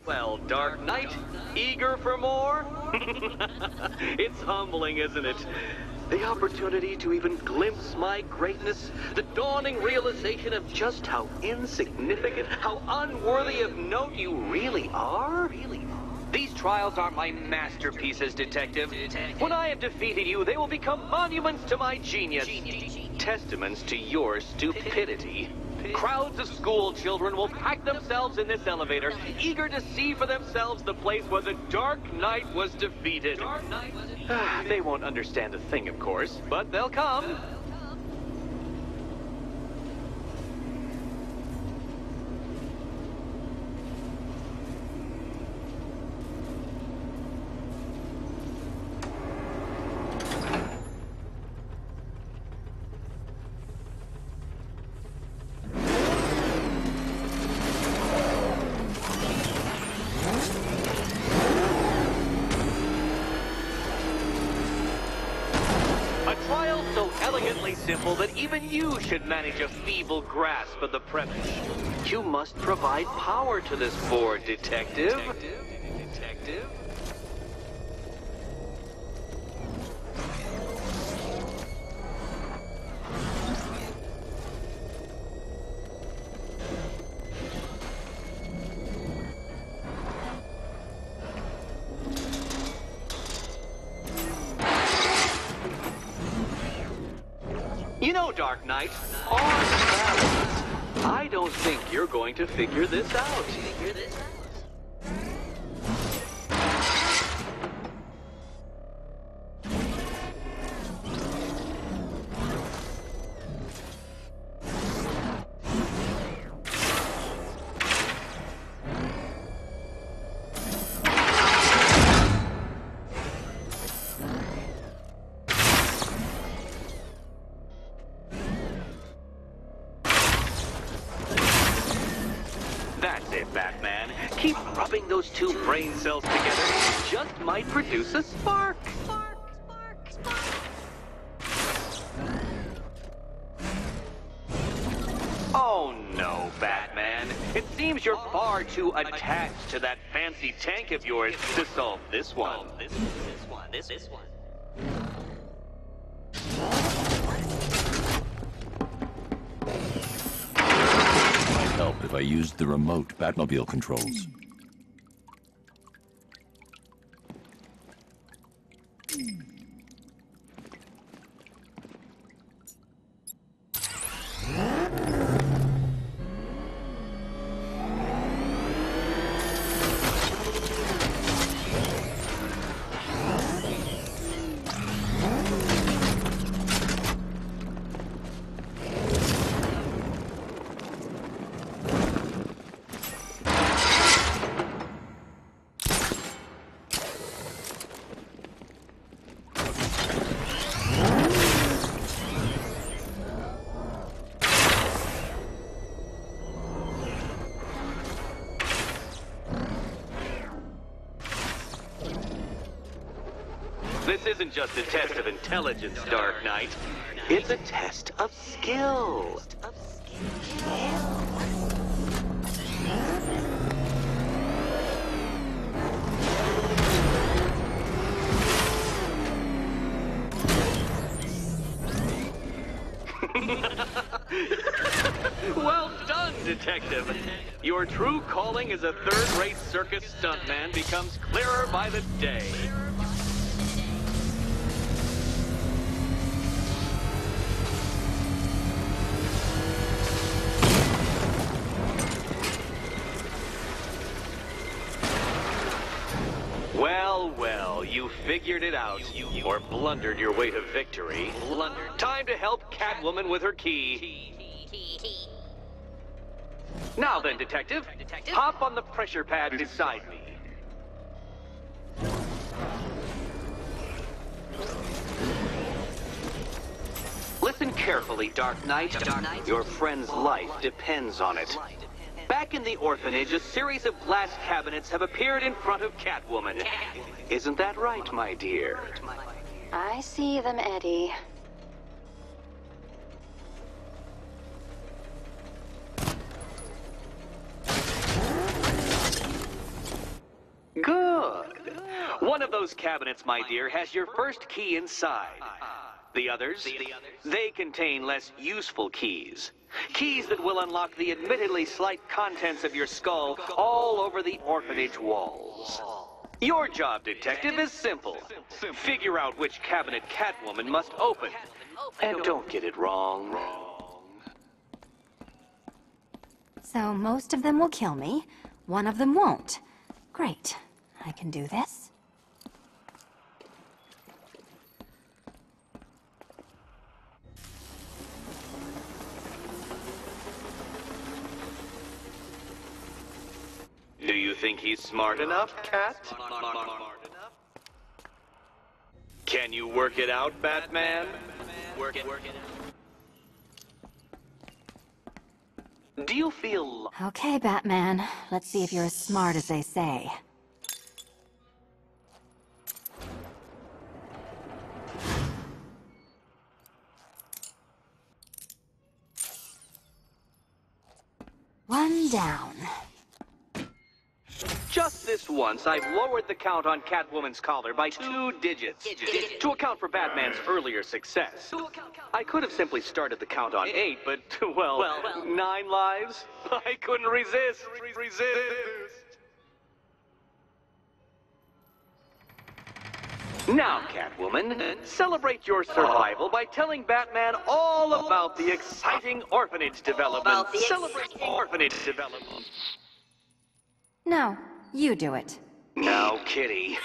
Well, Dark Knight, eager for more? It's humbling, isn't it? The opportunity to even glimpse my greatness, the dawning realization of just how insignificant, how unworthy of note you really are. These trials are my masterpieces, Detective. When I have defeated you, they will become monuments to my genius, testaments to your stupidity. Crowds of school children will pack themselves in this elevator, eager to see for themselves the place where the Dark Knight was defeated. They won't understand a thing, of course, but they'll come. Simple that even you should manage a feeble grasp of the premise. You must provide power to this board, Detective. You know, Dark Knight, on balance, I don't think you're going to figure this out. That's it, Batman. Keep rubbing those two brain cells together. Just might produce a spark. Oh no, Batman. It seems you're far too attached to that fancy tank of yours to solve this one. This one. Help if I used the remote Batmobile controls. This isn't just a test of intelligence, Dark Knight. It's a test of skill. Well done, Detective. Your true calling as a third-rate circus stuntman becomes clearer by the day. Well, you figured it out, or blundered your way to victory. Time to help Catwoman with her key. Now then, Detective, hop on the pressure pad beside me. Listen carefully, Dark Knight. Your friend's life depends on it. Back in the orphanage, a series of glass cabinets have appeared in front of Catwoman. Isn't that right, my dear? I see them, Eddie. One of those cabinets, my dear, has your first key inside. The others, they contain less useful keys. Keys that will unlock the admittedly slight contents of your skull all over the orphanage walls. Your job, detective, is simple. Figure out which cabinet Catwoman must open. And don't get it wrong. So most of them will kill me. One of them won't. Great. I can do this. Do you think he's smart enough, Cat? Can you work it out, Batman? Work it. Do you feel... Okay, Batman. Let's see if you're as smart as they say. One down. Just this once, I've lowered the count on Catwoman's collar by 2 digits to account for Batman's earlier success. I could have simply started the count on 8, but, well, 9 lives? I couldn't resist. Now, Catwoman, celebrate your survival by telling Batman all about the exciting orphanage development. Celebrate orphanage development. No, you do it. Now, Kitty.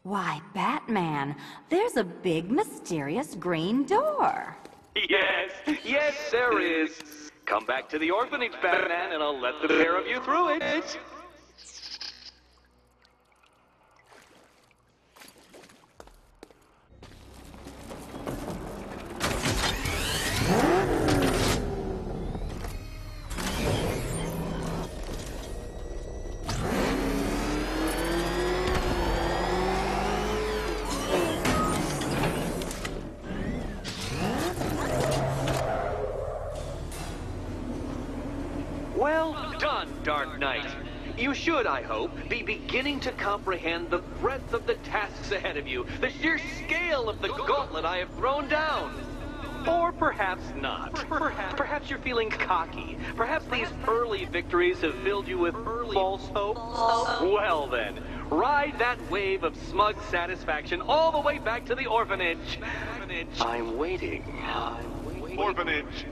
Why, Batman, there's a big mysterious green door. Yes, there is. Come back to the orphanage, Batman, and I'll let the pair of you through it. Well done, Dark Knight. You should, I hope, be beginning to comprehend the breadth of the tasks ahead of you, the sheer scale of the gauntlet I have thrown down. Or perhaps not. Perhaps you're feeling cocky. Perhaps these early victories have filled you with false hope. Well then, ride that wave of smug satisfaction all the way back to the orphanage. I'm waiting. Orphanage.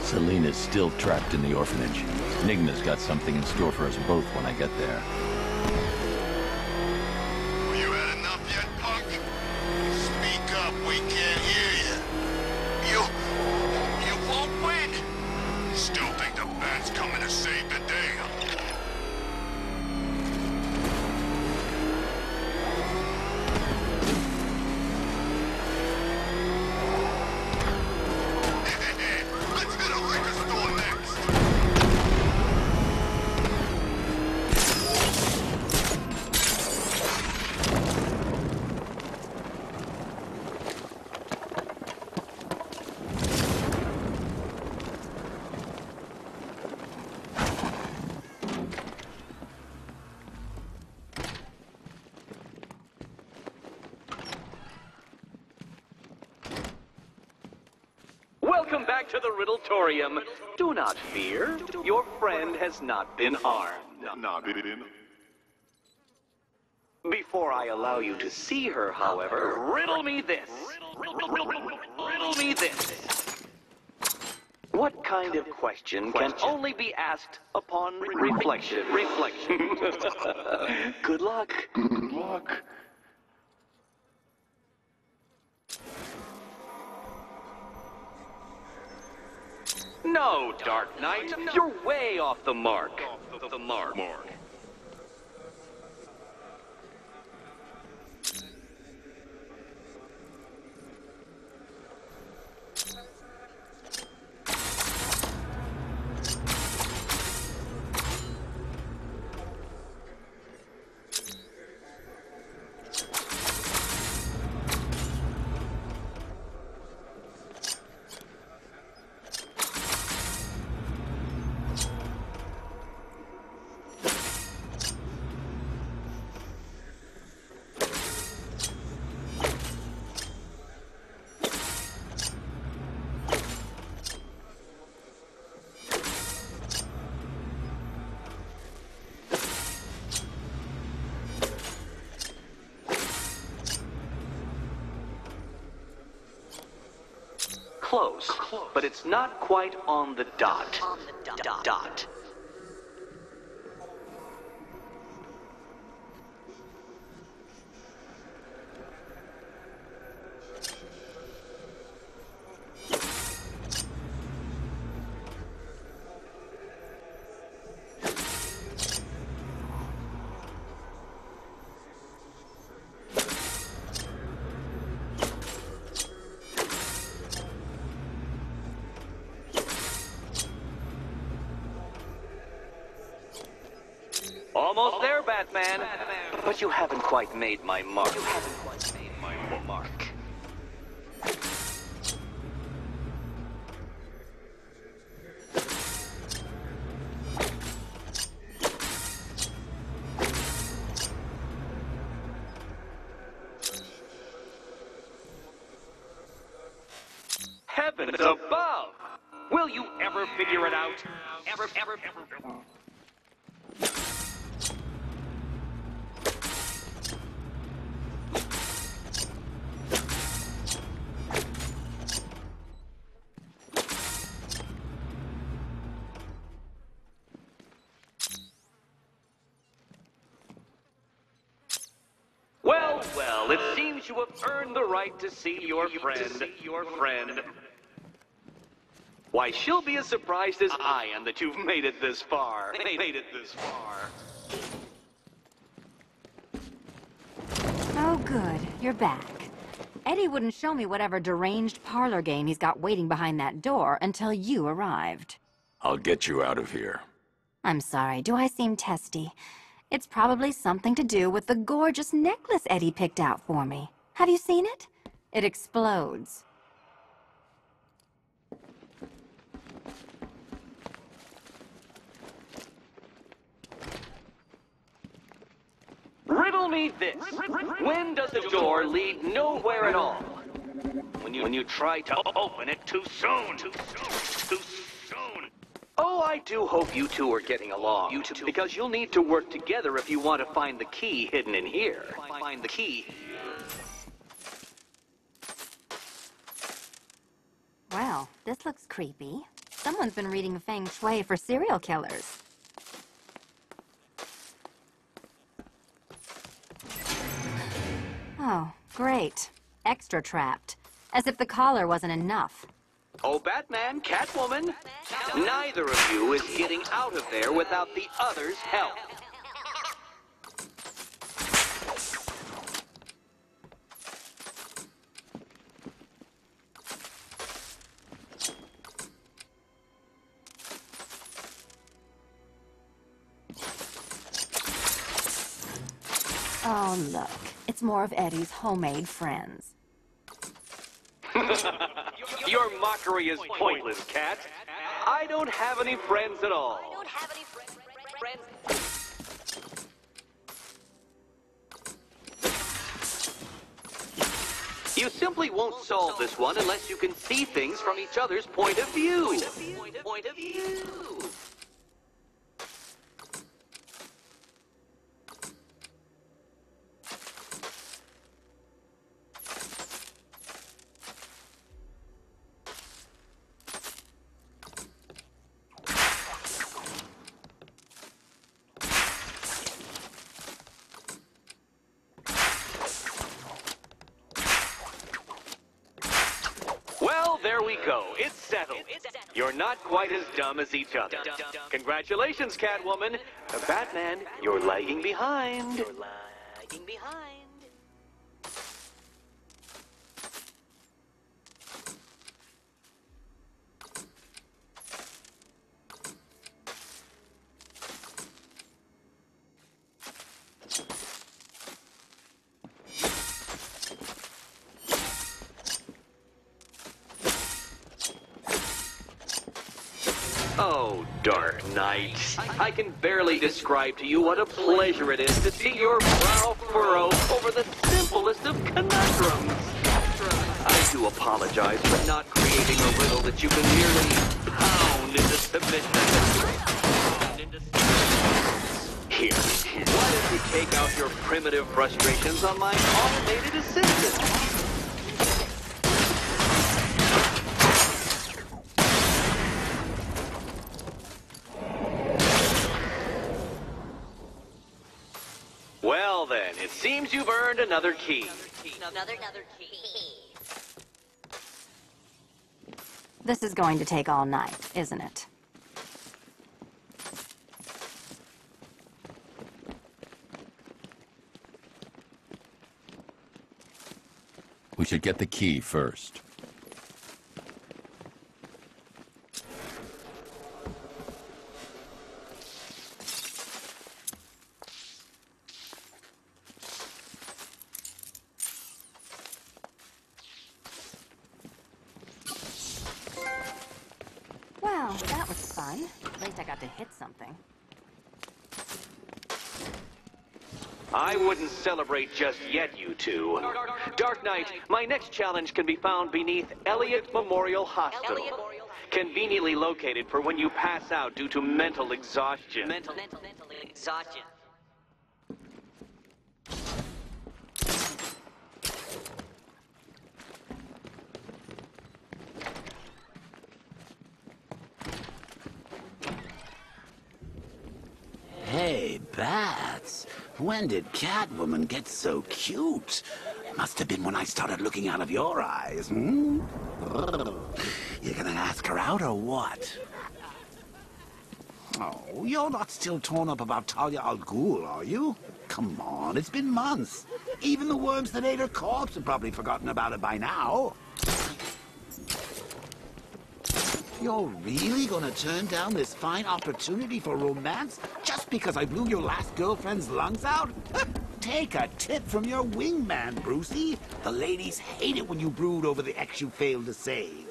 Selena's still trapped in the orphanage. Enigma's got something in store for us both when I get there. Well, you had enough yet, punk? Speak up, we can't hear you. You won't win. Still think the bat's coming to save the day, huh? Let's hit a liquor store. Welcome back to the Riddletorium. Do not fear. Your friend has not been harmed. Before I allow you to see her, however, riddle me this. Riddle me this. What kind of question can only be asked upon reflection? Good luck. Good luck. No, Dark Knight, you're way off the mark. Close, but it's not quite on the dot. Almost there, Batman. But you haven't quite made my mark. Heavens above! Will you ever figure it out? Ever. Well, it seems you have earned the right to see your friend. Why, she'll be as surprised as I am that you've made it this far. Oh, good. You're back. Eddie wouldn't show me whatever deranged parlor game he's got waiting behind that door until you arrived. I'll get you out of here. I'm sorry, do I seem testy? It's probably something to do with the gorgeous necklace Eddie picked out for me. Have you seen it? It explodes. Riddle me this. When does a door lead nowhere at all? When you try to open it too soon. Oh, I do hope you two are getting along. Because you'll need to work together if you want to find the key hidden in here. Find the key. Well, this looks creepy. Someone's been reading Feng Shui for serial killers. Oh, great. Extra trapped. As if the collar wasn't enough. Oh, Batman, Catwoman, neither of you is getting out of there without the other's help. Oh, look. It's more of Eddie's homemade friends. Your mockery is pointless, Cat. I don't have any friends at all. You simply won't solve this one unless you can see things from each other's point of view. Point of view. Well, there we go. It's settled. You're not quite as dumb as each other. Congratulations, Catwoman. Batman, you're lagging behind. Oh, Dark Knight. I can barely describe to you what a pleasure it is to see your brow furrow over the simplest of conundrums. I do apologize for not creating a riddle that you can merely pound into submission. Here, why don't you take out your primitive frustrations on my automated assistant? Well then, it seems you've earned another key. Another key. This is going to take all night, isn't it? We should get the key first. Well, that was fun. At least I got to hit something. I wouldn't celebrate just yet, you two. Dark Knight, my next challenge can be found beneath Elliott Memorial Hospital. Conveniently located for when you pass out due to mental exhaustion. Mental exhaustion. Hey, Bats. When did Catwoman get so cute? Must have been when I started looking out of your eyes, hmm? You gonna ask her out or what? Oh, you're not still torn up about Talia al Ghul, are you? Come on, it's been months. Even the worms that ate her corpse have probably forgotten about it by now. You're really gonna turn down this fine opportunity for romance just because I blew your last girlfriend's lungs out? Take a tip from your wingman, Brucey. The ladies hate it when you brood over the ex you failed to save.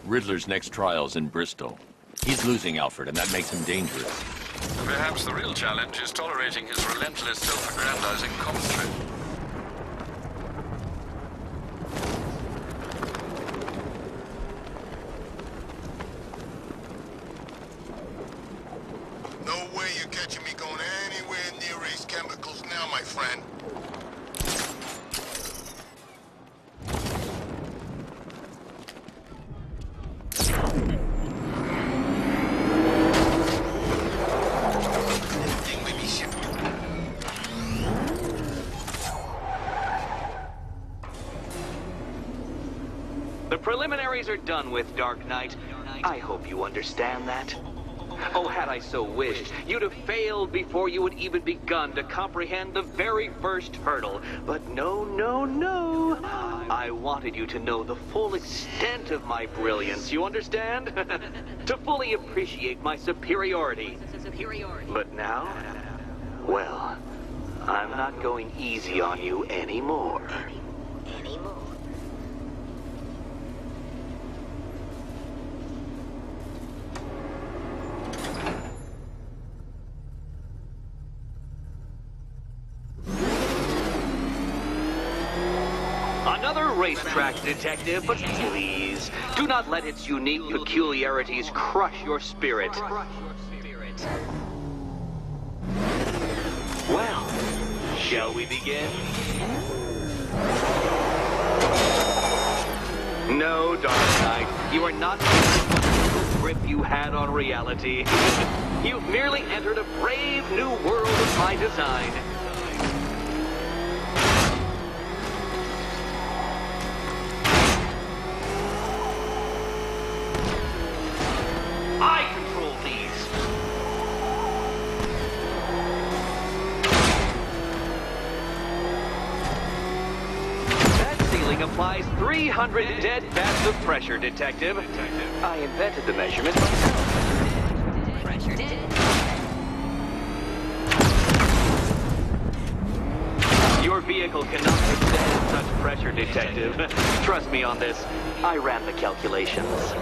Riddler's next trial's in Bristol. He's losing Alfred, and that makes him dangerous. Perhaps the real challenge is tolerating his relentless self-aggrandizing commentary. catching me going anywhere near Ace Chemicals now, my friend. The preliminaries are done with, Dark Knight. I hope you understand that. Oh, had I so wished, you'd have failed before you had even begun to comprehend the very first hurdle. But no, no, no. I wanted you to know the full extent of my brilliance, you understand? To fully appreciate my superiority. But now, well, I'm not going easy on you anymore. Another racetrack, detective, but please, do not let its unique peculiarities crush your spirit. Well, shall we begin? No, Dark Knight, you are not the grip you had on reality. You've merely entered a brave new world of my design. I control these. That ceiling applies 300 dead vats of pressure, Detective. I invented the measurement myself. Pressure dead. Your vehicle cannot withstand such pressure, Detective. Trust me on this. I ran the calculations.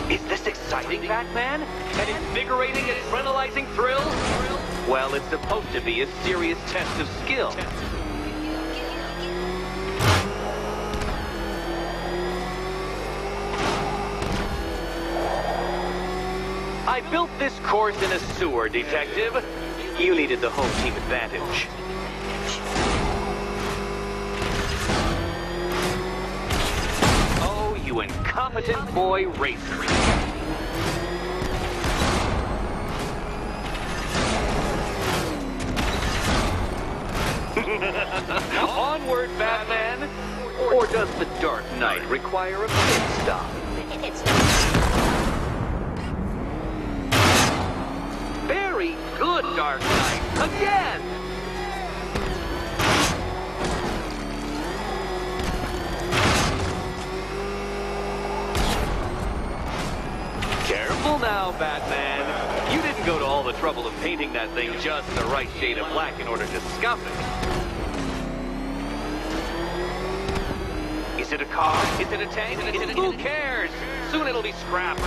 Is this exciting, Batman? An invigorating, adrenalizing thrill? Well, it's supposed to be a serious test of skill. I built this course in a sewer, Detective. You needed the home team advantage. Oh, you incompetent boy racer. Onward, Batman! Or does the Dark Knight require a pit stop? Very good, Dark Knight. Again! Careful now, Batman. You didn't go to all the trouble of painting that thing just the right shade of black in order to scuff it. Is it a car? Is it a tank? Who cares? Soon it'll be scrapped.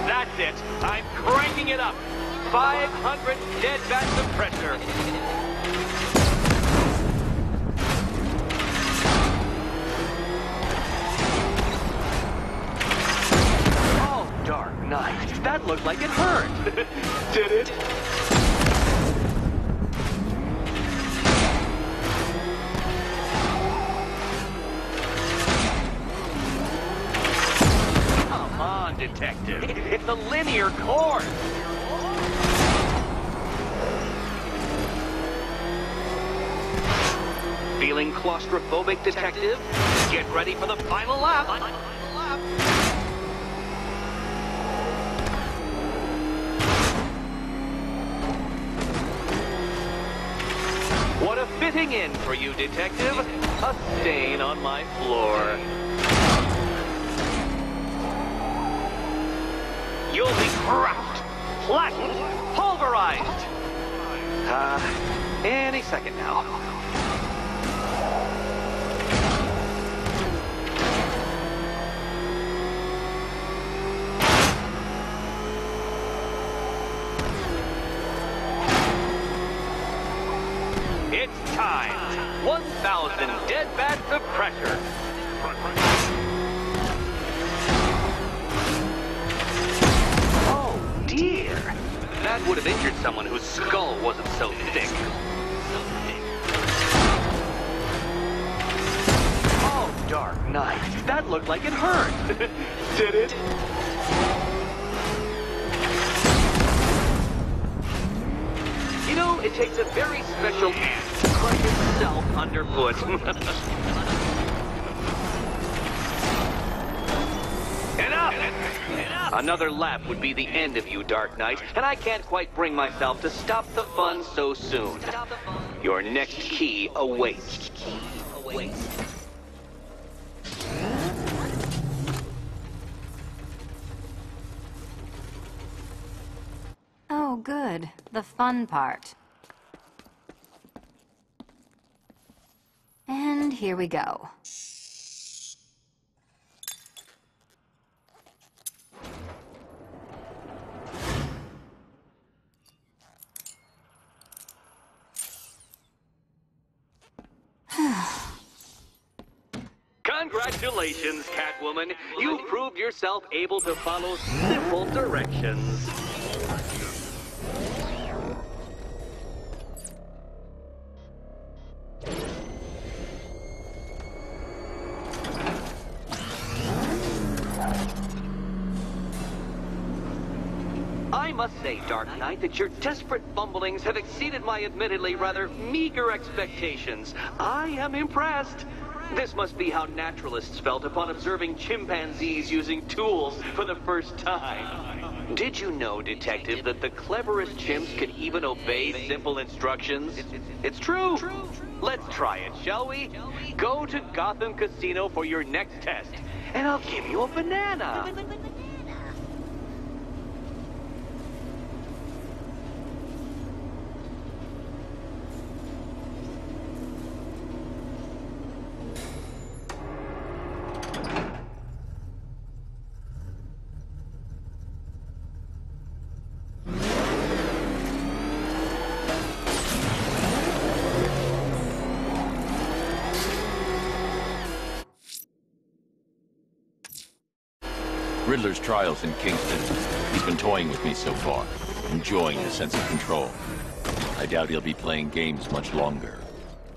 That's it. I'm cranking it up. 500 dead vats of pressure. Dark Knight. That looked like it hurt. Did it? Come on, Detective. It's a linear course. Feeling claustrophobic, Detective? Get ready for the final lap. What a fitting in for you, Detective. A stain on my floor. You'll be cracked, flattened, pulverized. Any second now. It's time. 1,000 dead bats of pressure. Oh, dear. That would have injured someone whose skull wasn't so thick. Oh, Dark Knight. That looked like it hurt. Did it? You know, it takes a very special ant to crush itself underfoot. Enough! Another lap would be the end of you, Dark Knight, and I can't quite bring myself to stop the fun so soon. Your next key awaits. Oh, good. The fun part. And here we go. Congratulations, Catwoman. You proved yourself able to follow simple directions. I must say, Dark Knight, that your desperate fumblings have exceeded my admittedly rather meager expectations. I am impressed. This must be how naturalists felt upon observing chimpanzees using tools for the first time. Did you know, Detective, that the cleverest chimps can even obey simple instructions? It's true. Let's try it, shall we? Go to Gotham Casino for your next test, and I'll give you a banana. Riddler's trial's in Kingston. He's been toying with me so far, enjoying the sense of control. I doubt he'll be playing games much longer.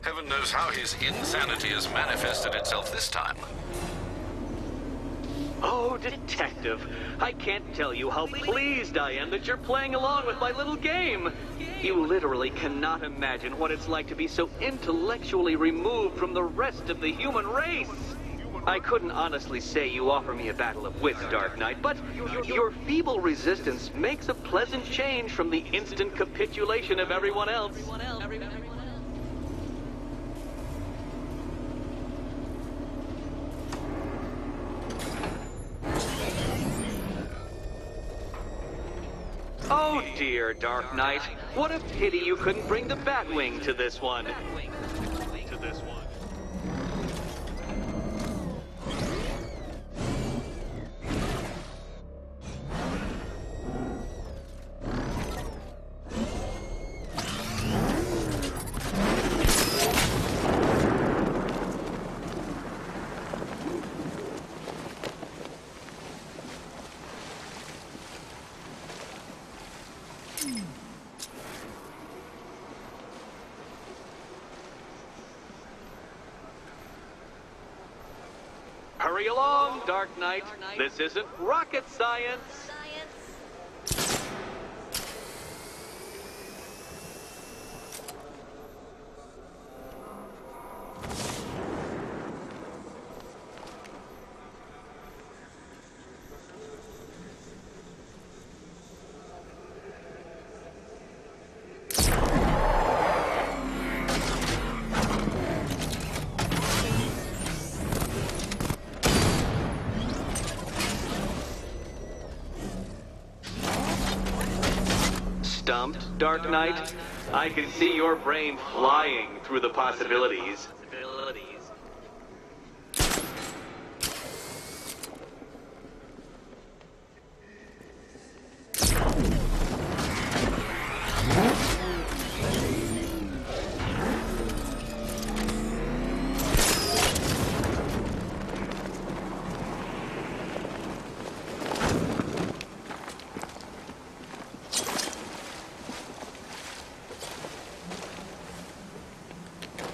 Heaven knows how his insanity has manifested itself this time. Oh, Detective, I can't tell you how pleased I am that you're playing along with my little game. You literally cannot imagine what it's like to be so intellectually removed from the rest of the human race. I couldn't honestly say you offer me a battle of wits, Dark Knight, but your feeble resistance makes a pleasant change from the instant capitulation of everyone else. Oh dear, Dark Knight. What a pity you couldn't bring the Batwing to this one. Hurry along, Dark Knight. This isn't rocket science. Stumped, Dark Knight? I can see your brain flying through the possibilities.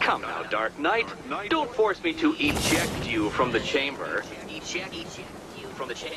Come now, Dark Knight. Don't force me to eject you from the chamber. Eject you from the chamber.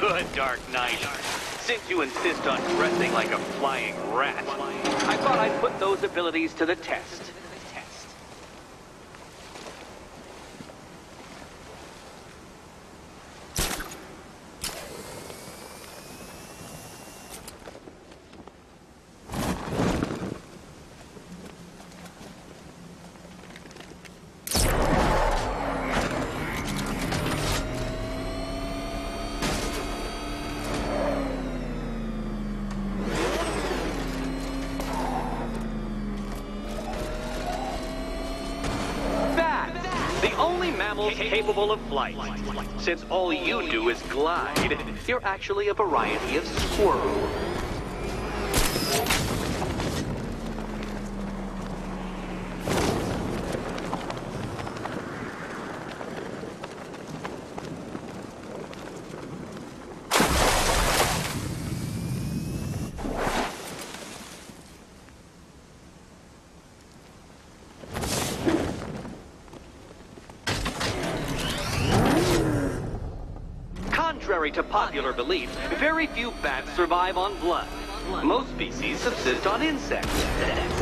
Good, Dark Knight. Since you insist on dressing like a flying rat, I thought I'd put those abilities to the test. Capable of flight. Since all you do is glide, you're actually a variety of squirrel. Contrary to popular belief, very few bats survive on blood. Most species subsist on insects,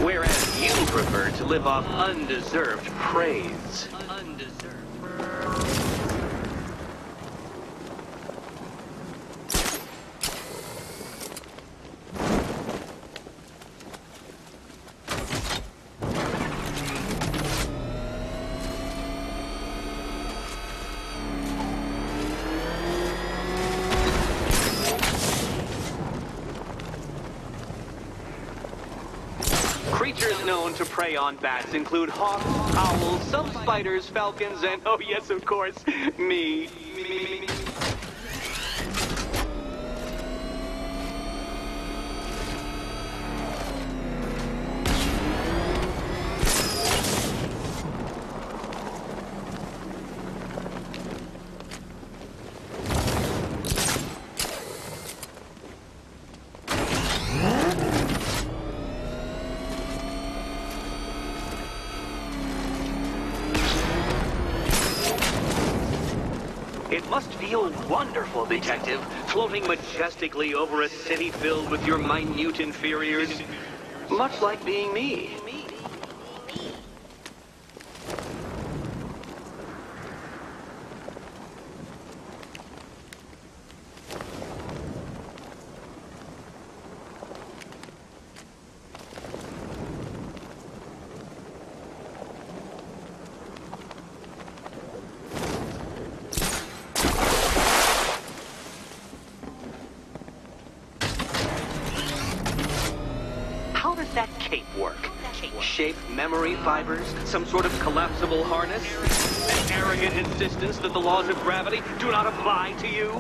whereas you prefer to live off undeserved praise. Creatures in known to prey on bats include hawks, owls, some spiders, falcons, and, oh yes, of course, me. It must feel wonderful, Detective, floating majestically over a city filled with your minute inferiors. Much like being me. How does that cape work? Shape memory fibers? Some sort of collapsible harness? An arrogant insistence that the laws of gravity do not apply to you?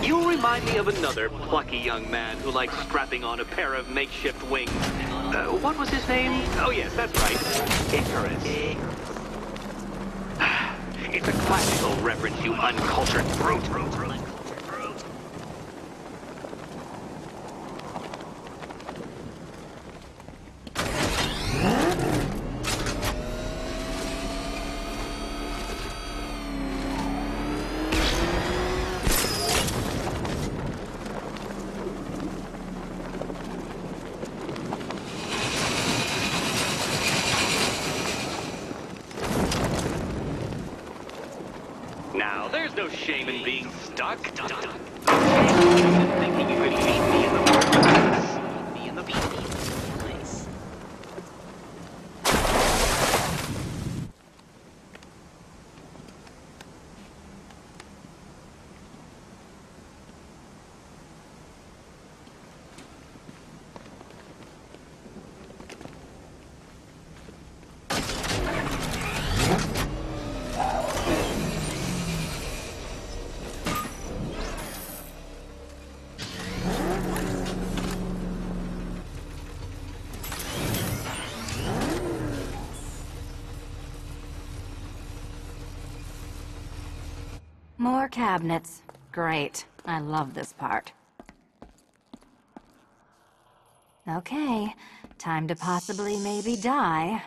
You remind me of another plucky young man who likes strapping on a pair of makeshift wings. What was his name? Oh yes, that's right. Icarus. It's a classical reference, you uncultured brute. Now, there's no shame in being stuck. Thinking you could leave me in the place. More cabinets. Great. I love this part. Okay, time to possibly maybe die.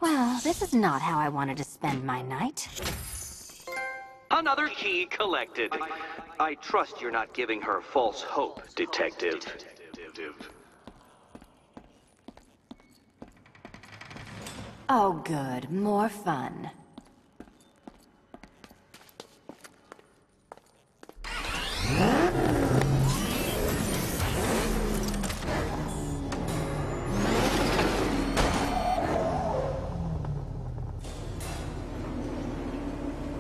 Well, this is not how I wanted to spend my night. Another key collected. I trust you're not giving her false hope, Detective. Oh good, more fun.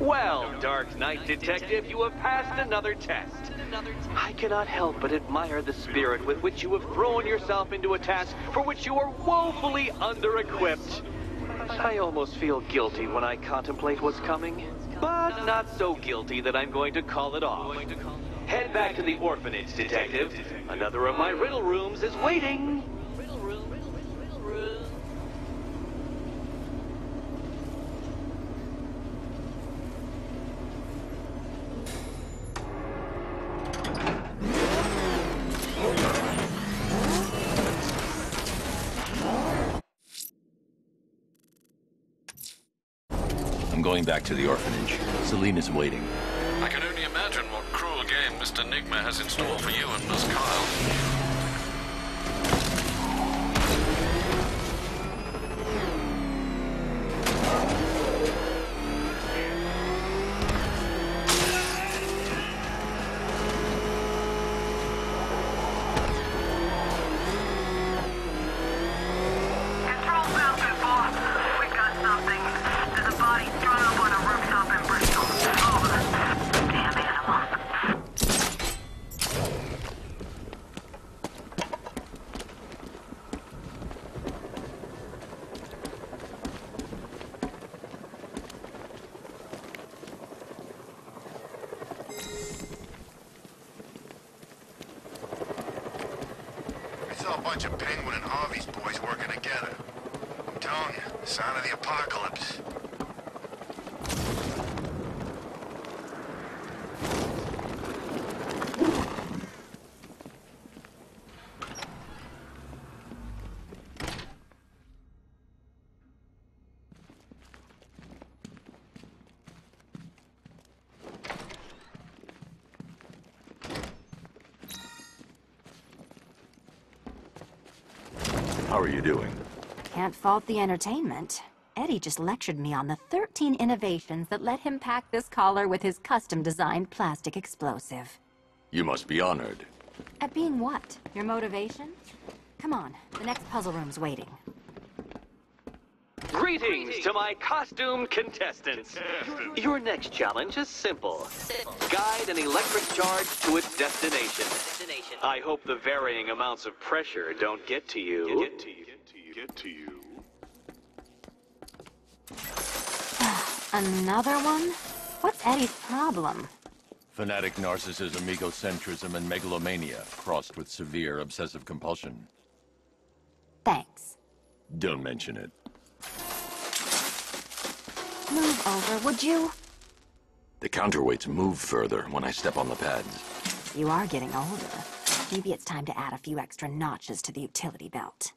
Well, Dark Knight Detective, you have passed another test. I cannot help but admire the spirit with which you have thrown yourself into a task for which you are woefully under-equipped. I almost feel guilty when I contemplate what's coming, but not so guilty that I'm going to call it off. Head back to the orphanage, Detective. Another of my riddle rooms is waiting. I'm going back to the orphanage. Celine is waiting. I can only imagine what cruel game Mr. Nigma has in store for you and Miss Kyle. A bunch of Penguin and Harvey's boys working together. I'm telling you, sign of the apocalypse. How are you doing? Can't fault the entertainment. Eddie just lectured me on the 13 innovations that let him pack this collar with his custom-designed plastic explosive. You must be honored. At being what? Your motivation? Come on, the next puzzle room's waiting. Greetings to my costume contestants. Your next challenge is simple. Guide an electric charge to its destination. I hope the varying amounts of pressure don't get to you. Another one? What's Eddie's problem? Fanatic narcissism, egocentrism, and megalomania, crossed with severe obsessive compulsion. Thanks. Don't mention it. Move over, would you? The counterweights move further when I step on the pads. You are getting older. Maybe it's time to add a few extra notches to the utility belt.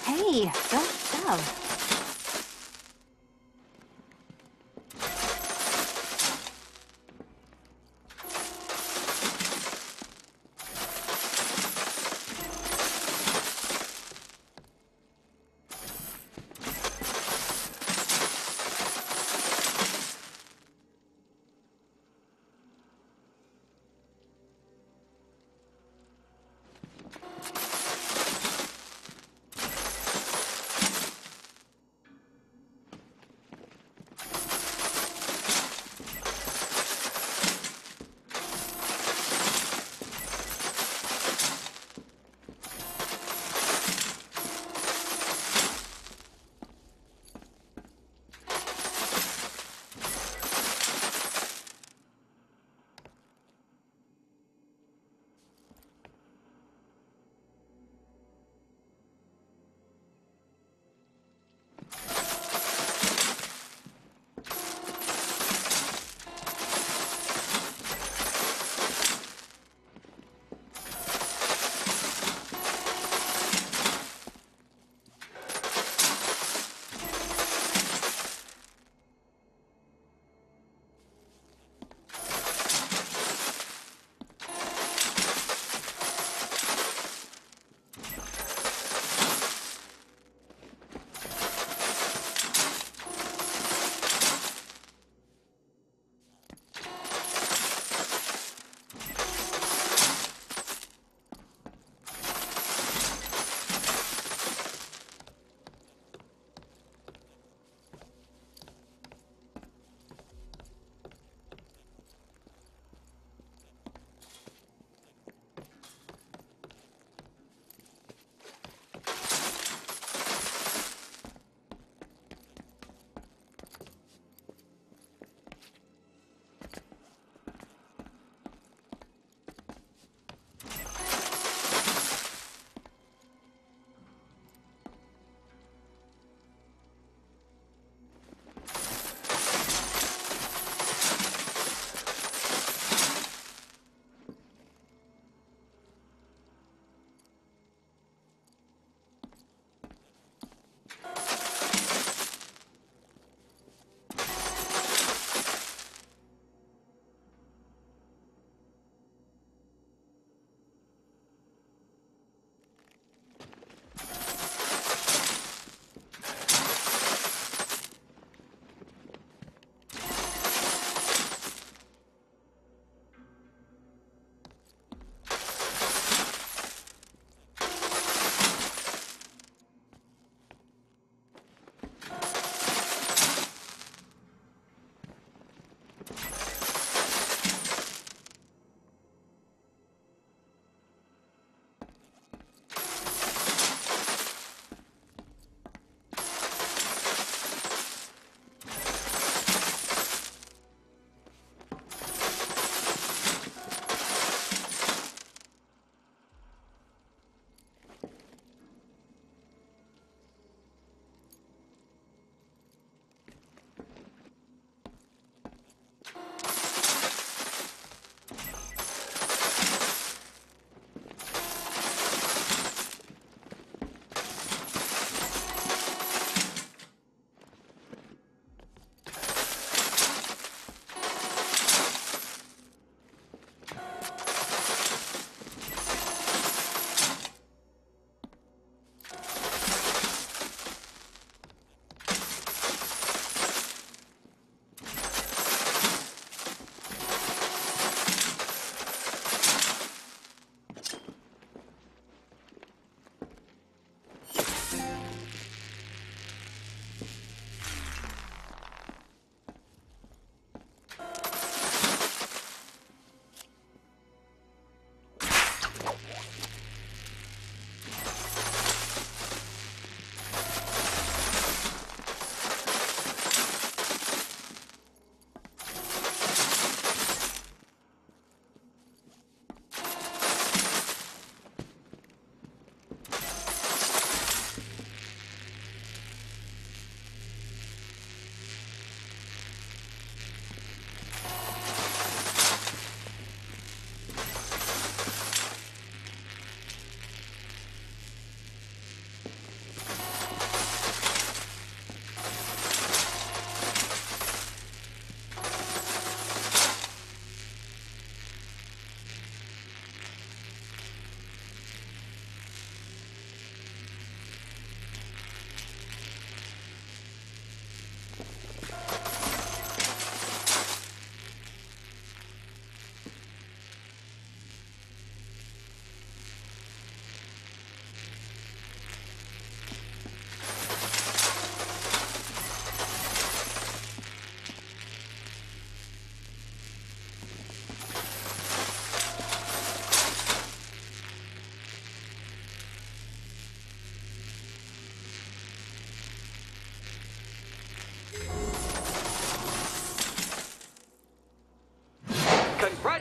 Hey, don't shove.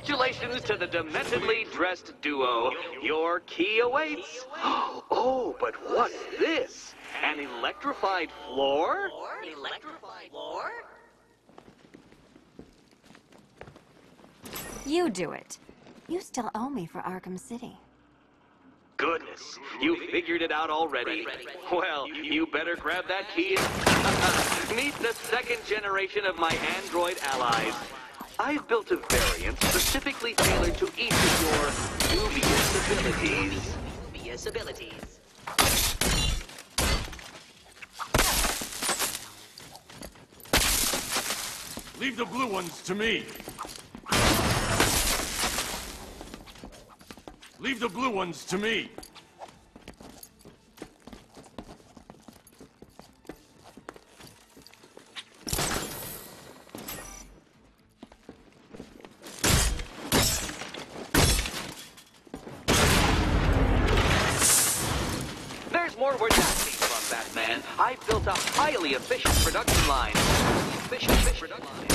Congratulations to the dementedly dressed duo. Your key awaits. Oh, but what's this? An electrified floor? Electrified floor? You do it. You still owe me for Arkham City. Goodness, you figured it out already. Well, you better grab that key. Meet the second generation of my android allies. I've built a variant specifically tailored to each of your dubious abilities. Dubious abilities. Leave the blue ones to me. Leave the blue ones to me. There's more where that came from, Batman. I've built a highly efficient production line. Efficient production line.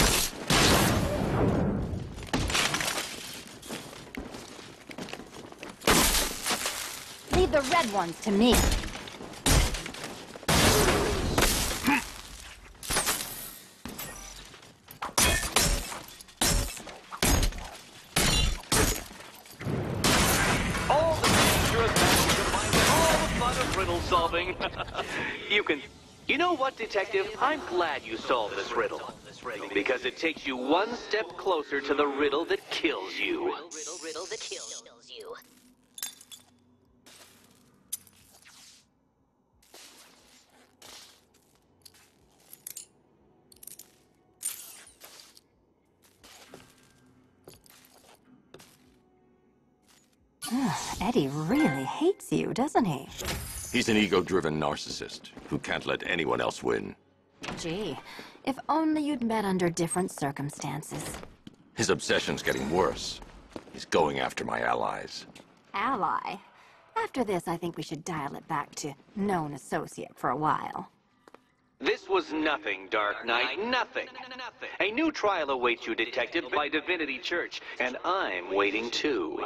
Leave the red ones to me. All the dangerous magic combined with all the fun of riddle solving. You know what, Detective? I'm glad you solved this riddle. Because it takes you one step closer to the riddle that kills you. Riddle that kills you. Eddie really hates you, doesn't he? He's an ego-driven narcissist who can't let anyone else win. Gee, if only you'd met under different circumstances. His obsession's getting worse. He's going after my allies. Ally? After this, I think we should dial it back to known associate for a while. This was nothing, Dark Knight, nothing. A new trial awaits you, Detective, by Divinity Church, and I'm waiting too.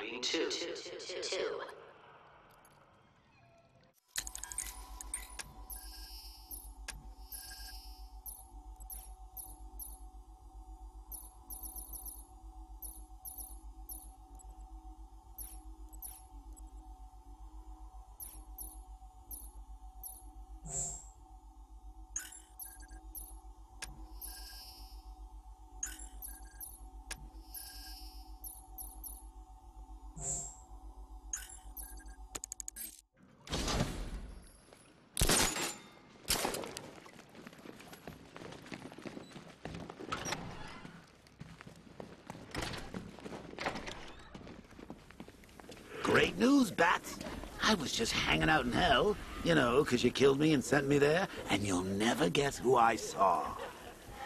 Great news, Bats. I was just hanging out in hell, you know, 'cause you killed me and sent me there, and you'll never guess who I saw.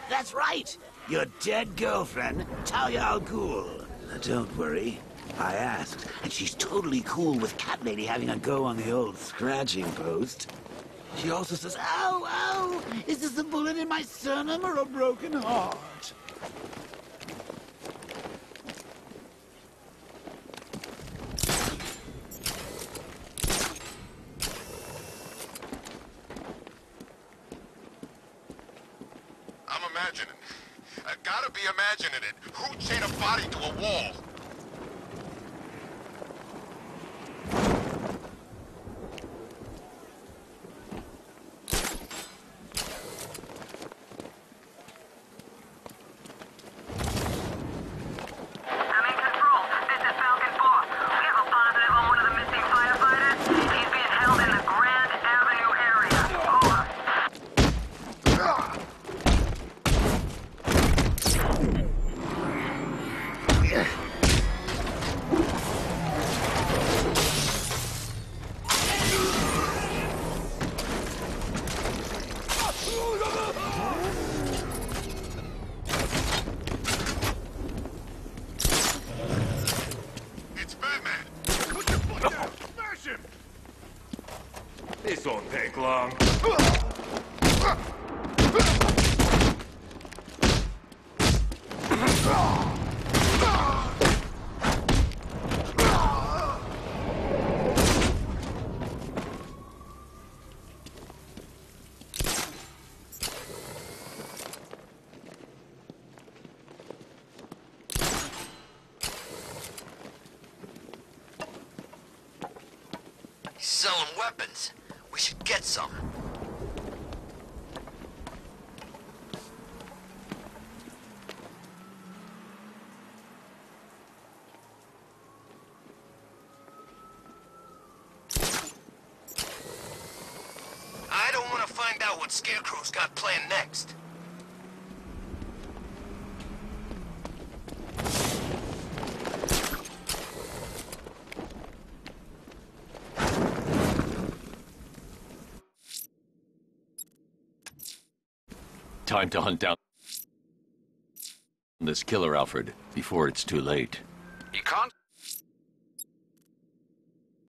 That's right, your dead girlfriend, Talia al Ghul. Don't worry, I asked, and she's totally cool with Cat Lady having a go on the old scratching post. She also says, ow, ow, is this a bullet in my sternum or a broken heart? I'm imagining. I gotta be imagining it. Who chained a body to a wall? I'm in control. This is Falcon 4. We have a positive on one of the missing firefighters. He's being held in the Grand Avenue area. Over. It's Batman. Put your foot down! Smash him! This won't take long. selling weapons. We should get some. I don't want to find out what Scarecrow's got planned next. Time to hunt down this killer, Alfred, before it's too late. You can't